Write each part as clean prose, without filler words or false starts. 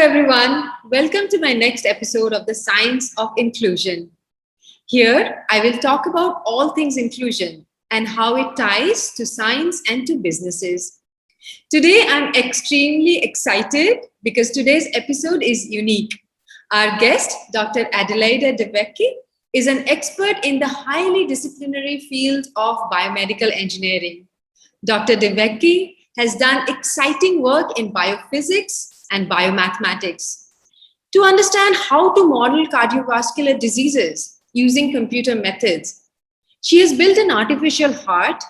everyone. Welcome to my next episode of the Science of Inclusion. Here, I will talk about all things inclusion and how it ties to science and to businesses. Today, I'm extremely excited because today's episode is unique. Our guest, Dr. Adelaide Vecchi, is an expert in the highly disciplinary field of biomedical engineering. Dr. Vecchi has done exciting work in biophysics and biomathematics to understand how to model cardiovascular diseases using computer methods. She has built an artificial heart,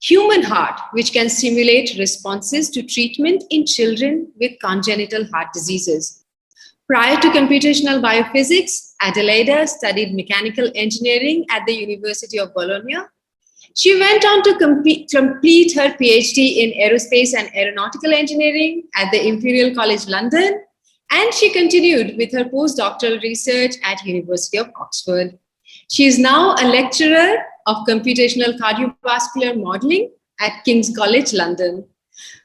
human heart, which can simulate responses to treatment in children with congenital heart diseases. Prior to computational biophysics, Adelaide studied mechanical engineering at the University of Bologna. She went on to complete her PhD in aerospace and aeronautical engineering at the Imperial College London, and she continued with her postdoctoral research at University of Oxford. She is now a lecturer of computational cardiovascular modeling at King's College London.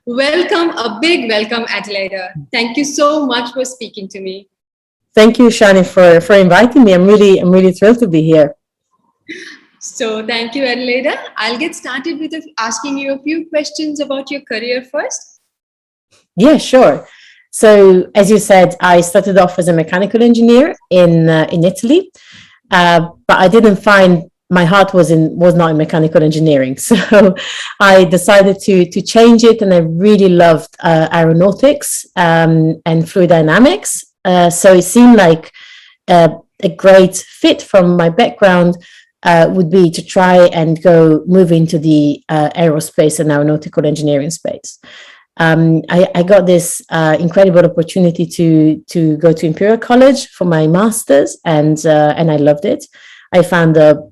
Welcome, a big welcome, Adelaide. Thank you so much for speaking to me. Thank you, Ishani, for inviting me. I'm really thrilled to be here. So thank you, Adelaide. I'll get started with asking you a few questions about your career first. Yeah, sure. So as you said, I started off as a mechanical engineer in Italy, but I didn't find my heart was not in mechanical engineering. So I decided to change it, and I really loved aeronautics and fluid dynamics. So it seemed like a great fit from my background. Would be to try and move into the aerospace and aeronautical engineering space. I got this incredible opportunity to go to Imperial College for my master's, and I loved it. I found the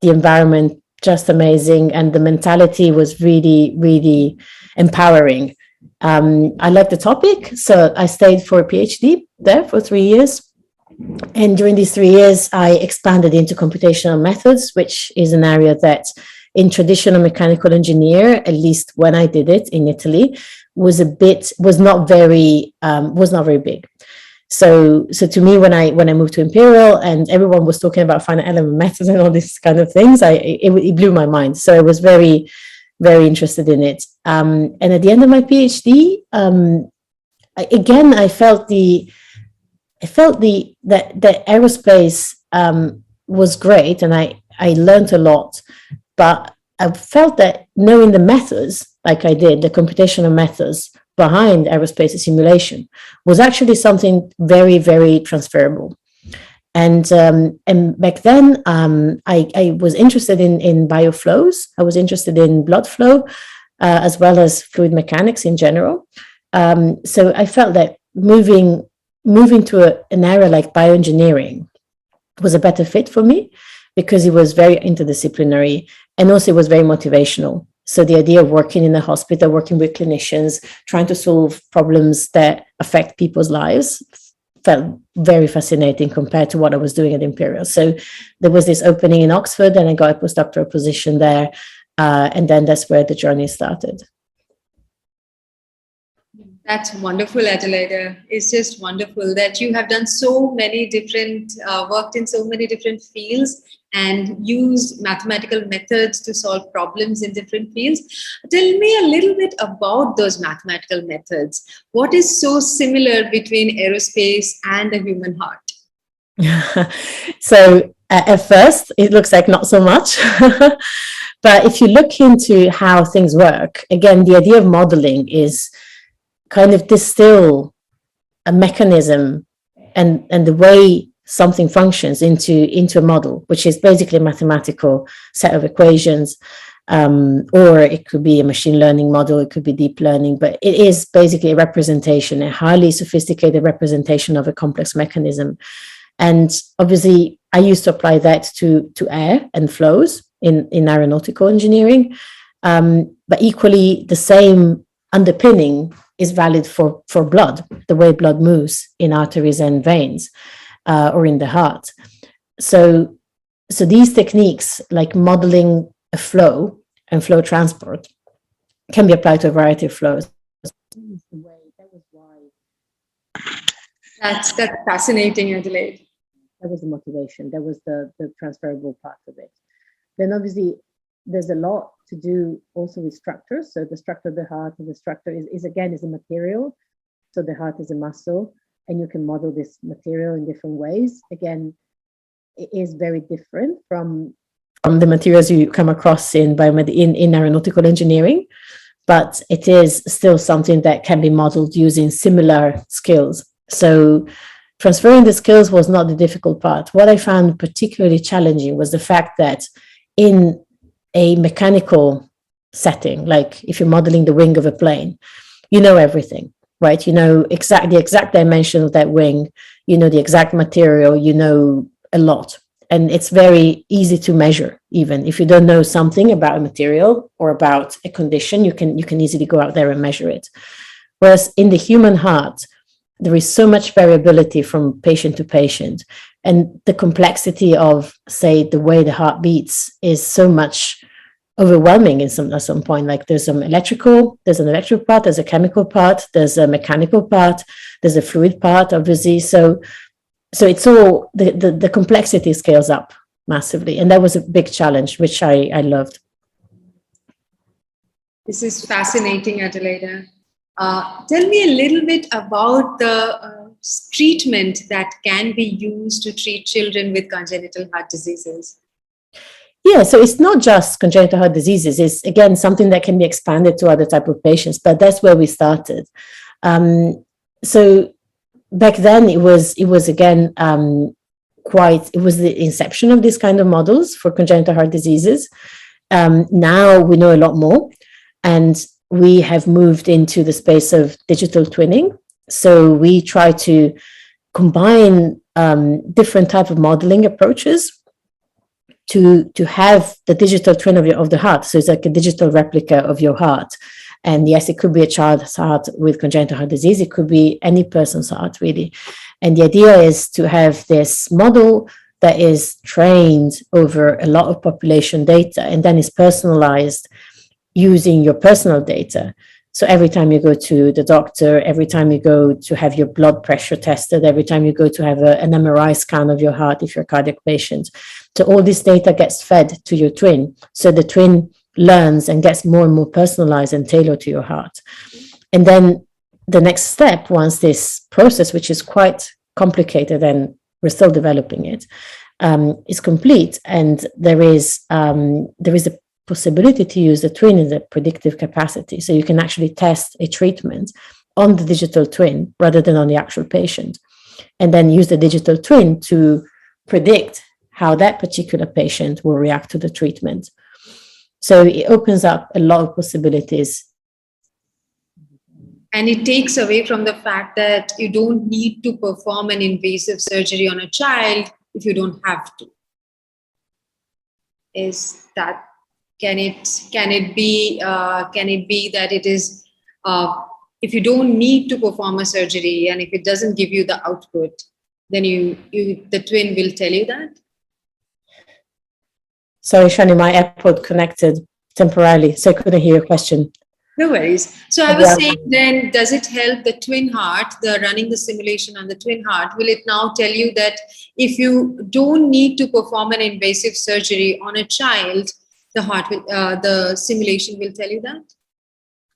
environment just amazing, and the mentality was really empowering. I liked the topic, so I stayed for a PhD there for 3 years. And during these 3 years, I expanded into computational methods, which is an area that in traditional mechanical engineer, at least when I did it in Italy, was not very big. So to me, when I moved to Imperial and everyone was talking about finite element methods and all these kind of things, it blew my mind. So I was very interested in it. And at the end of my PhD, again, I felt that aerospace was great, and I learned a lot, but I felt that knowing the methods, like I did, the computational methods behind aerospace simulation, was actually something very transferable. And back then, I was interested in bioflows. I was interested in blood flow, as well as fluid mechanics in general. So I felt that moving to an area like bioengineering was a better fit for me, because it was very interdisciplinary, and also it was very motivational. So the idea of working in a hospital, working with clinicians, trying to solve problems that affect people's lives felt very fascinating compared to what I was doing at Imperial. So there was this opening in Oxford, and I got a postdoctoral position there. And then that's where the journey started. That's wonderful, Adelaide. It's just wonderful that you have done so many different, worked in so many different fields and used mathematical methods to solve problems in different fields. Tell me a little bit about those mathematical methods. What is so similar between aerospace and the human heart? So at first, it looks like not so much. But if you look into how things work, again, the idea of modeling is kind of distill a mechanism and the way something functions into a model, which is basically a mathematical set of equations, or it could be a machine learning model, it could be deep learning, but it is basically a representation, a highly sophisticated representation of a complex mechanism. And obviously, I used to apply that to air and flows in aeronautical engineering, but equally the same underpinning is valid for blood, the way blood moves in arteries and veins, or in the heart. So these techniques, like modeling a flow and flow transport, can be applied to a variety of flows. That was why That's fascinating, Adelaide. That was the motivation. That was the transferable part of it. Then obviously there's a lot to do also with structures. So the structure of the heart and the structure is again is a material. So the heart is a muscle, and you can model this material in different ways. Again, it is very different from the materials you come across in in aeronautical engineering, but it is still something that can be modeled using similar skills. So transferring the skills was not the difficult part. What I found particularly challenging was the fact that in a mechanical setting, like if you're modeling the wing of a plane, you know everything, right? You know the exact dimension of that wing, you know the exact material, you know a lot. And it's very easy to measure. Even if you don't know something about a material or about a condition, you can easily go out there and measure it. Whereas in the human heart, there is so much variability from patient to patient, and the complexity of, say, the way the heart beats is so much overwhelming at some point. Like there's an electrical part, there's a chemical part, there's a mechanical part, there's a fluid part, obviously. So it's all the complexity scales up massively, and that was a big challenge, which I loved. This is fascinating, Adelaide. Tell me a little bit about the treatment that can be used to treat children with congenital heart diseases. Yeah, so it's not just congenital heart diseases. It's, again, something that can be expanded to other type of patients, but that's where we started. So back then it was again it was the inception of this kind of models for congenital heart diseases. Now we know a lot more, and we have moved into the space of digital twinning. So we try to combine different type of modeling approaches to have the digital twin of the heart. So it's like a digital replica of your heart. And yes, it could be a child's heart with congenital heart disease. It could be any person's heart, really. And the idea is to have this model that is trained over a lot of population data, and then is personalized using your personal data. So every time you go to the doctor, every time you go to have your blood pressure tested, every time you go to have an MRI scan of your heart if you're a cardiac patient, so all this data gets fed to your twin. So the twin learns and gets more and more personalized and tailored to your heart. And then the next step, once this process, which is quite complicated and we're still developing it, is complete, and there is a possibility to use the twin in the predictive capacity. So you can actually test a treatment on the digital twin rather than on the actual patient, and then use the digital twin to predict how that particular patient will react to the treatment. So it opens up a lot of possibilities. And it takes away from the fact that you don't need to perform an invasive surgery on a child if you don't have to. Is that, can it be that it is, if you don't need to perform a surgery and if it doesn't give you the output, then the twin will tell you that? Sorry, Ishani, my AirPod connected temporarily, so I couldn't hear your question. No worries. So I was saying, then does it help the twin heart, running the simulation on the twin heart? Will it now tell you that if you don't need to perform an invasive surgery on a child, the simulation will tell you that?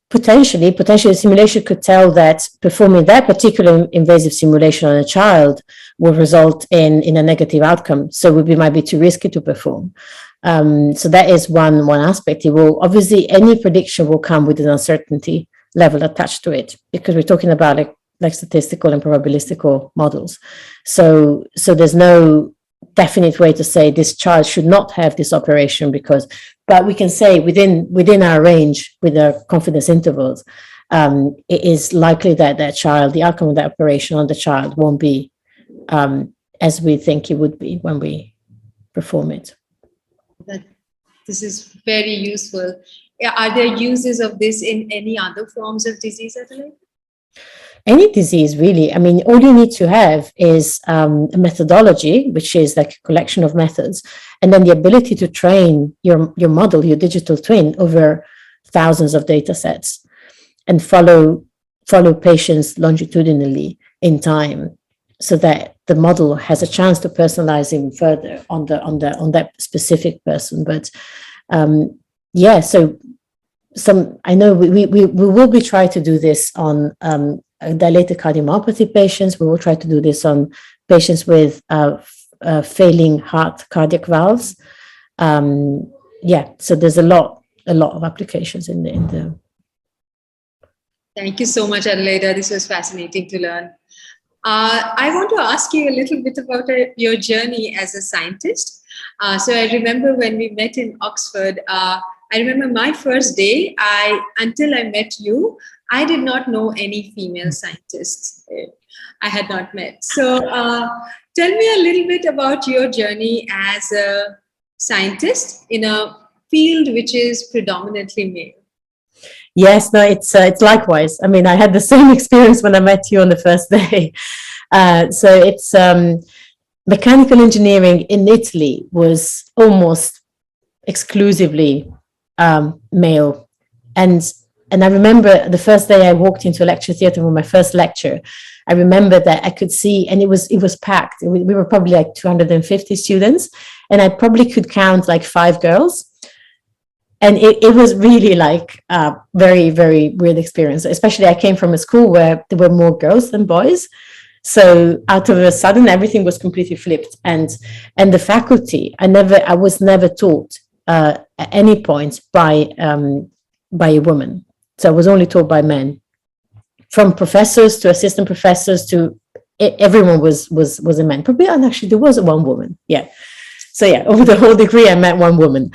Potentially, the simulation could tell that performing that particular invasive simulation on a child will result in a negative outcome. So it might be too risky to perform. So that is one aspect. It will, obviously, any prediction will come with an uncertainty level attached to it, because we're talking about like statistical and probabilistical models. So there's no definite way to say this child should not have this operation, but we can say within our range, with our confidence intervals, it is likely that the outcome of that operation on the child won't be as we think it would be when we perform it. This is very useful. Are there uses of this in any other forms of disease, Adelaide? Any disease, really. I mean, all you need to have is a methodology, which is like a collection of methods, and then the ability to train your model, your digital twin, over thousands of data sets, and follow patients longitudinally in time. so that the model has a chance to personalize even further on that specific person. But yeah, so I know we will be trying to do this on dilated cardiomyopathy patients. We will try to do this on patients with failing heart cardiac valves. Yeah, so there's a lot of applications in the. Thank you so much, Adelaide. This was fascinating to learn. I want to ask you a little bit about your journey as a scientist. So I remember when we met in Oxford, I remember my first day, until I met you, I did not know any female scientists. I had not met. So tell me a little bit about your journey as a scientist in a field which is predominantly male. Yes, no, it's likewise. I mean, I had the same experience when I met you on the first day. So it's mechanical engineering in Italy was almost exclusively male, and I remember the first day I walked into a lecture theatre for my first lecture. I remember that I could see, and it was packed. We were probably like 250 students, and I probably could count like 5 girls. And it was really like a very, very weird experience. Especially I came from a school where there were more girls than boys. So out of a sudden, everything was completely flipped. And the faculty, I was never taught at any point by a woman. So I was only taught by men. From professors to assistant professors to everyone was a man. Probably, and actually there was one woman. Yeah. So yeah, over the whole degree, I met one woman.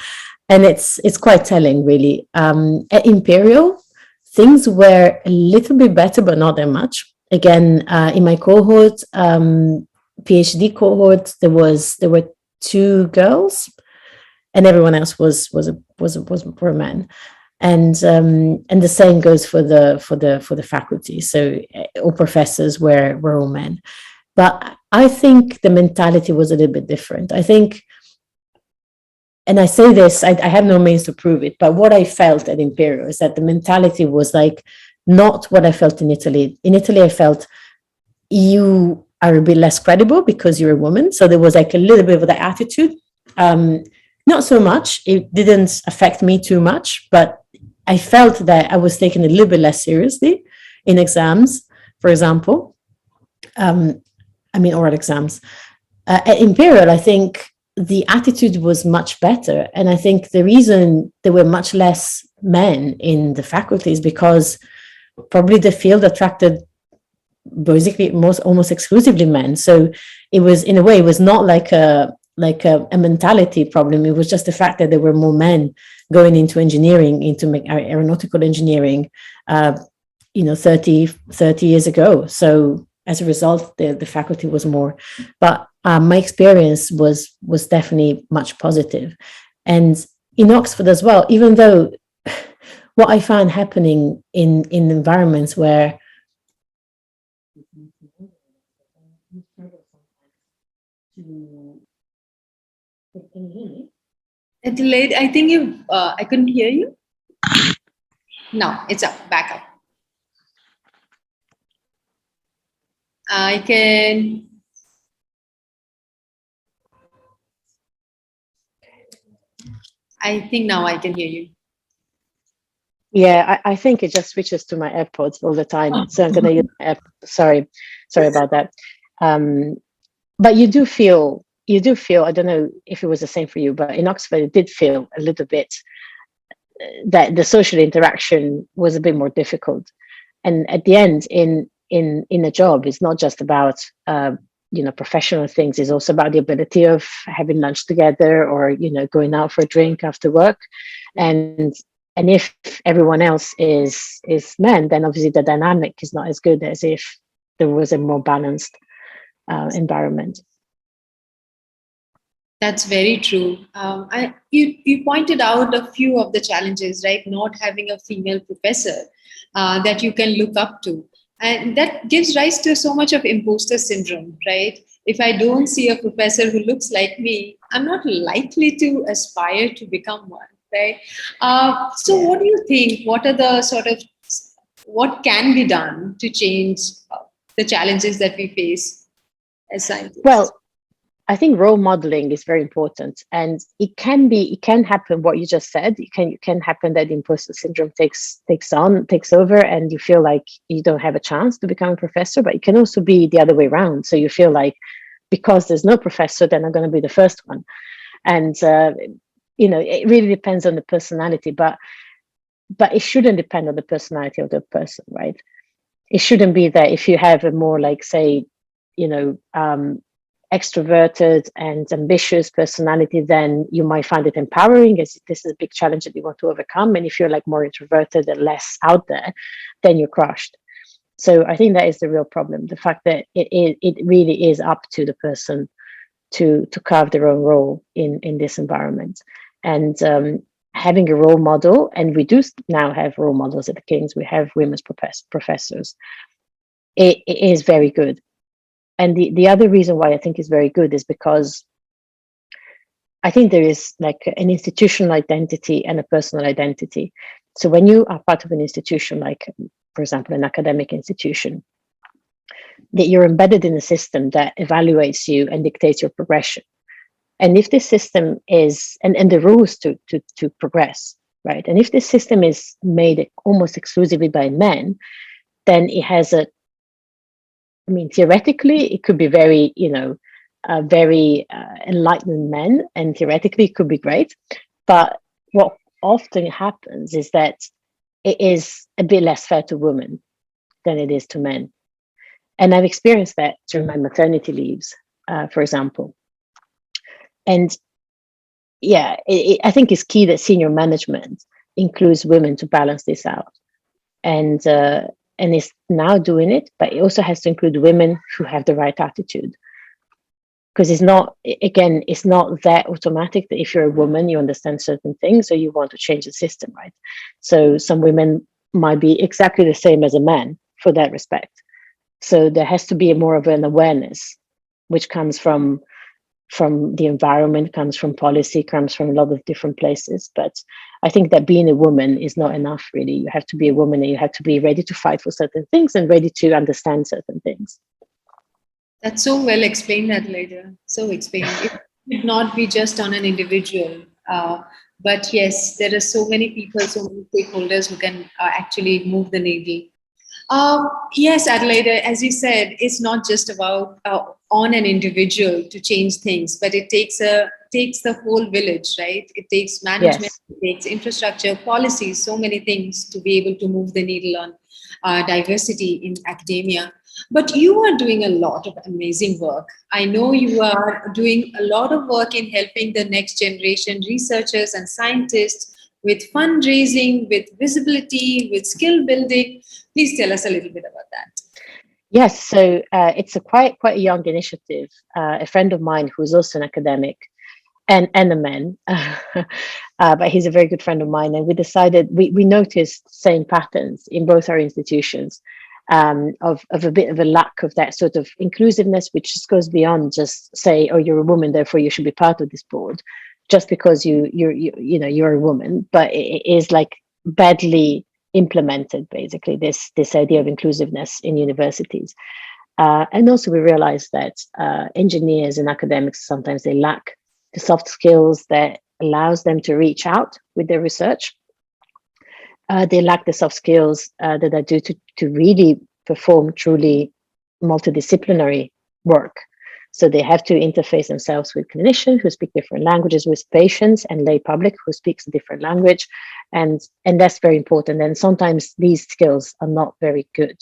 And it's quite telling, really. At Imperial, things were a little bit better, but not that much. Again, in my cohort, PhD cohort, there were 2 girls, and everyone else was a man. And the same goes for the faculty. So all professors were all men. But I think the mentality was a little bit different. I think. And I say this, I have no means to prove it, but what I felt at Imperial is that the mentality was like not what I felt in Italy. In Italy, I felt you are a bit less credible because you're a woman. So there was like a little bit of that attitude. Not so much. It didn't affect me too much, but I felt that I was taken a little bit less seriously in exams, for example. Oral exams. At Imperial, I think the attitude was much better. And I think the reason there were much less men in the faculty is because probably the field attracted basically almost exclusively men. So it was, in a way, it was not like a mentality problem. It was just the fact that there were more men going into engineering, into aeronautical engineering, 30 years ago. So as a result, the faculty was more. But my experience was definitely much positive. And in Oxford as well, even though what I found happening in environments where can you hear me? Adelaide, I think I couldn't hear you. No, it's up, back up. I can. I think now I can hear you. Yeah, I think it just switches to my AirPods all the time. So I'm going to use my AirPods. Sorry about that. But you do feel, I don't know if it was the same for you, but in Oxford, it did feel a little bit that the social interaction was a bit more difficult. And at the end, in a job, it's not just about professional things. It's also about the ability of having lunch together, or going out for a drink after work. And if everyone else is men, then obviously the dynamic is not as good as if there was a more balanced environment. That's very true. You pointed out a few of the challenges, right? Not having a female professor that you can look up to. And that gives rise to so much of imposter syndrome, right? If I don't see a professor who looks like me, I'm not likely to aspire to become one, right? So what do you think? What are the what can be done to change the challenges that we face? as scientists? Well, I think role modeling is very important, and it can happen what you just said. It can happen that imposter syndrome takes over, and you feel like you don't have a chance to become a professor. But it can also be the other way around. So you feel like, because there's no professor, then I'm going to be the first one. And it really depends on the personality, but it shouldn't depend on the personality of the person, right? It shouldn't be that if you have a more, like, say, you know, extroverted and ambitious personality, then you might find it empowering, as this is a big challenge that you want to overcome. And if you're like more introverted and less out there, then you're crushed. So I think that is the real problem, the fact that it really is up to the person to carve their own role in this environment. And having a role model, and we do now have role models at the King's, we have women's professors, it is very good. And the other reason why I think is very good is because I think there is like an institutional identity and a personal identity. So when you are part of an institution, like, for example, an academic institution, that you're embedded in a system that evaluates you and dictates your progression. And if this system is, and the rules to progress, right? And if this system is made almost exclusively by men, then it has theoretically, it could be very, very enlightened men, and theoretically it could be great. But what often happens is that it is a bit less fair to women than it is to men. And I've experienced that during my maternity leaves, for example. And yeah, I think it's key that senior management includes women to balance this out. And it's now doing it, but it also has to include women who have the right attitude. Because it's not that automatic that if you're a woman, you understand certain things, or you want to change the system, right? So some women might be exactly the same as a man for that respect. So there has to be more of an awareness, which comes from the environment, comes from policy, comes from a lot of different places. But I think that being a woman is not enough, really. You have to be a woman, and you have to be ready to fight for certain things and ready to understand certain things. That's so well explained, Adelaide. So explained. It should not be just on an individual. But yes, there are so many people, so many stakeholders who can actually move the needle. Yes, Adelaide, as you said, it's not just about on an individual to change things, but it takes the whole village, right? It takes management, Yes. it takes infrastructure, policies, so many things to be able to move the needle on diversity in academia. But you are doing a lot of amazing work. I know you are doing a lot of work in helping the next generation researchers and scientists with fundraising, with visibility, with skill building. Please tell us a little bit about that. Yes, so it's a quite a young initiative. A friend of mine who's also an academic and a man, but he's a very good friend of mine, and we decided we noticed same patterns in both our institutions, of a bit of a lack of that sort of inclusiveness, which just goes beyond just say, oh, you're a woman, therefore you should be part of this board, just because you're a woman. But it is like badly implemented, basically, this idea of inclusiveness in universities. And also we realize that engineers and academics, sometimes they lack the soft skills that allows them to reach out with their research. They lack the soft skills that are due to really perform truly multidisciplinary work. So they have to interface themselves with clinicians who speak different languages, with patients and lay public who speaks a different language. And that's very important. And sometimes these skills are not very good.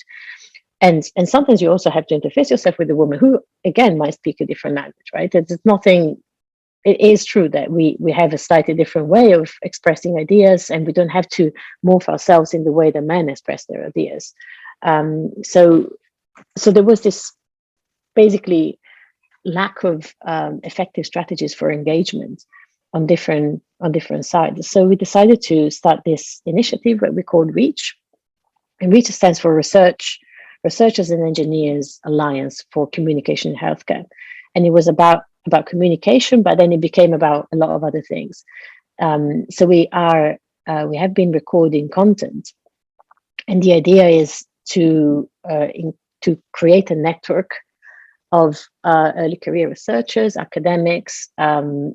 And sometimes you also have to interface yourself with a woman who, again, might speak a different language, right? It's nothing. It is true that we have a slightly different way of expressing ideas, and we don't have to morph ourselves in the way that men express their ideas. So there was this basically lack of effective strategies for engagement on different sides. So we decided to start this initiative that we called REACH. And REACH stands for Researchers and Engineers Alliance for Communication in Healthcare. And it was about communication, but then it became about a lot of other things. So we have been recording content, and the idea is to create a network of early career researchers, academics,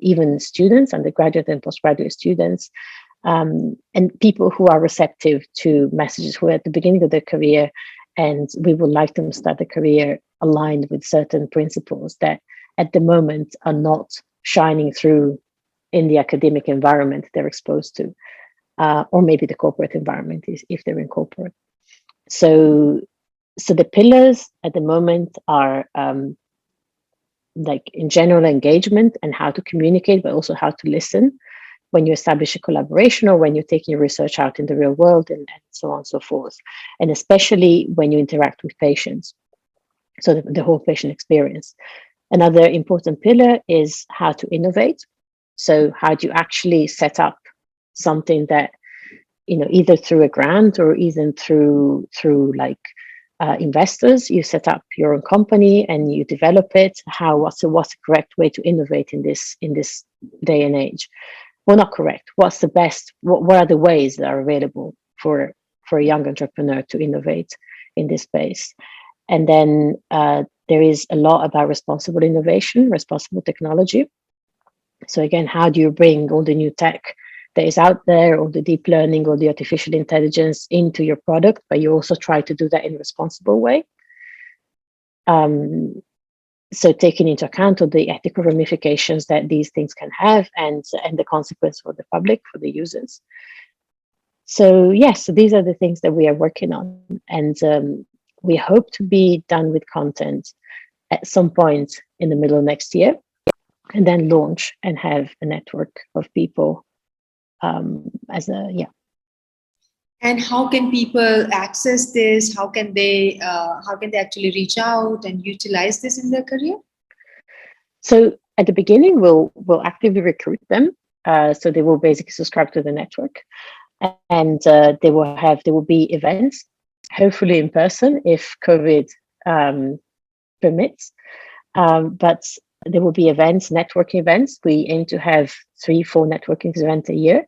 even students, undergraduate and postgraduate students, and people who are receptive to messages, who are at the beginning of their career, and we would like them to start a career aligned with certain principles that at the moment are not shining through in the academic environment they're exposed to, or maybe the corporate environment is if they're in corporate. So the pillars at the moment are like in general engagement and how to communicate, but also how to listen when you establish a collaboration or when you're taking your research out in the real world, and so on and so forth. And especially when you interact with patients. So the whole patient experience. Another important pillar is how to innovate. So how do you actually set up something that, either through a grant or even through like investors, you set up your own company and you develop it. What's the correct way to innovate in this day and age? Well, not correct. What's the best? What are the ways that are available for a young entrepreneur to innovate in this space? And then there is a lot about responsible innovation, responsible technology. So again, how do you bring all the new tech that is out there, or the deep learning or the artificial intelligence into your product, but you also try to do that in a responsible way. So taking into account all the ethical ramifications that these things can have, and the consequence for the public, for the users. So yes, so these are the things that we are working on, and we hope to be done with content at some point in the middle of next year, and then launch and have a network of people And how can people access this? How can they actually reach out and utilize this in their career? So at the beginning, we'll actively recruit them. So they will basically subscribe to the network, and there will be events, hopefully in person if COVID permits. But there will be events, networking events. We aim to have 3-4 networking events a year.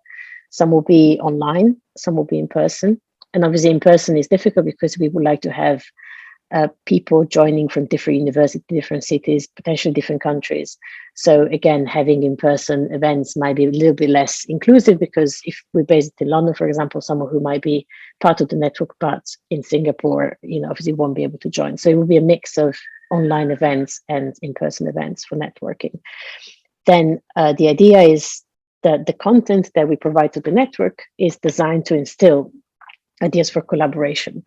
Some will be online, some will be in person. And obviously in person is difficult because we would like to have people joining from different universities, different cities, potentially different countries. So again, having in-person events might be a little bit less inclusive, because if we're based in London, for example, someone who might be part of the network but in Singapore, obviously won't be able to join. So it will be a mix of online events and in-person events for networking. Then the idea is that the content that we provide to the network is designed to instill ideas for collaboration.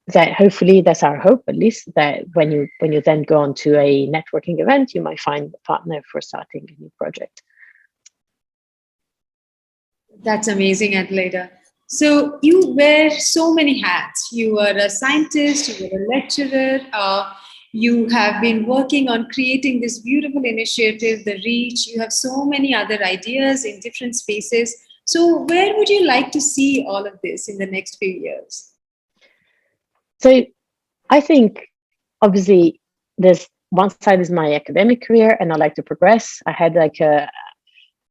That hopefully, that's our hope, at least, that when you then go on to a networking event, you might find a partner for starting a new project. That's amazing, Adelaide. So you wear so many hats. You are a scientist, you are a lecturer, you have been working on creating this beautiful initiative, the Reach. You have so many other ideas in different spaces. So where would you like to see all of this in the next few years? So I think, obviously, there's one side is my academic career, and I like to progress. I had I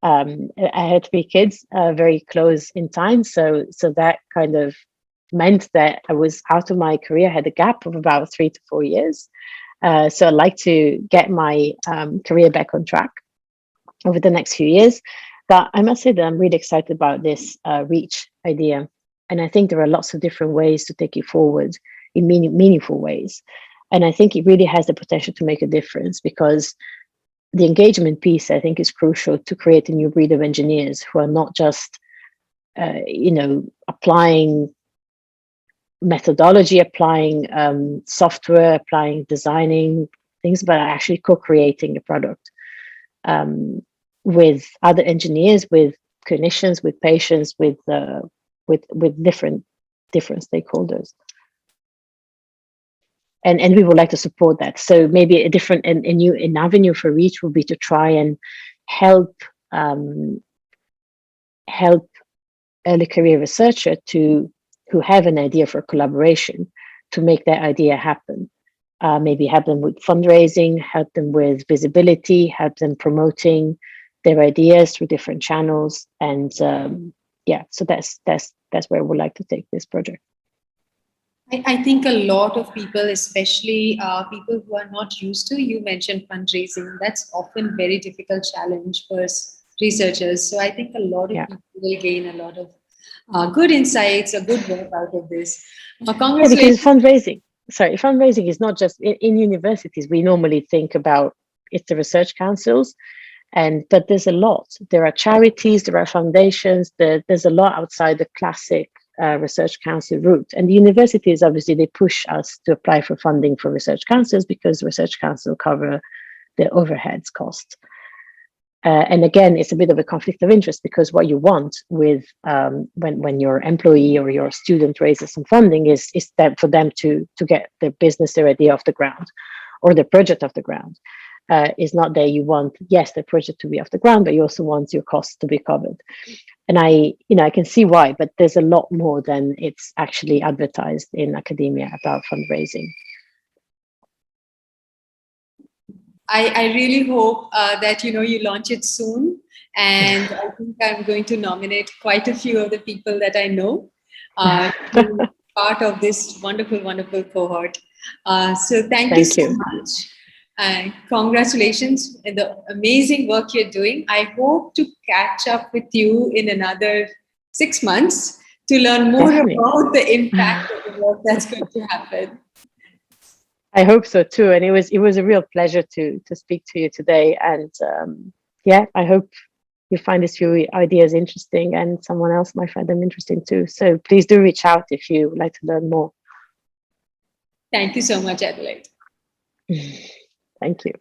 had 3 kids very close in time, so that kind of meant that I was out of my career. I had a gap of about 3 to 4 years. So I'd like to get my career back on track over the next few years. But I must say that I'm really excited about this Reach idea, and I think there are lots of different ways to take it forward in meaningful ways. And I think it really has the potential to make a difference, because the engagement piece, I think, is crucial to create a new breed of engineers who are not just, applying methodology, applying software, applying designing things, but are actually co-creating a product with other engineers, with clinicians, with patients, with different stakeholders. And we would like to support that. So maybe an avenue for Reach would be to try and help early career researcher who have an idea for collaboration to make that idea happen. Maybe help them with fundraising, help them with visibility, help them promoting their ideas through different channels, and so that's where I would like to take this project. I think a lot of people, especially people who are not used to, you mentioned fundraising, that's often very difficult challenge for researchers. So I think a lot of Yeah. people will gain a lot of good insights, a good work out of this. Yeah, because Congratulations. fundraising is not just in universities. We normally think about it's the research councils, but there's a lot. There are charities, there are foundations. There's a lot outside the classic research council route. And the universities, obviously, they push us to apply for funding for research councils because research council cover the overheads cost. And again, it's a bit of a conflict of interest because what you want with when your employee or your student raises some funding is that for them to get their business, their idea off the ground, or the project off the ground. Is not that you want, yes, the project to be off the ground, but you also want your costs to be covered. And I can see why, but there's a lot more than it's actually advertised in academia about fundraising. I really hope that you launch it soon, and I think I'm going to nominate quite a few of the people that I know to be part of this wonderful, wonderful cohort. So thank you Thank so you. much. And congratulations on the amazing work you're doing. I hope to catch up with you in another 6 months to learn more Definitely. about the impact of the work that's going to happen. I hope so too. And it was a real pleasure to speak to you today. And yeah, I hope you find these few ideas interesting and someone else might find them interesting too. So please do reach out if you would like to learn more. Thank you so much, Adelaide. Thank you.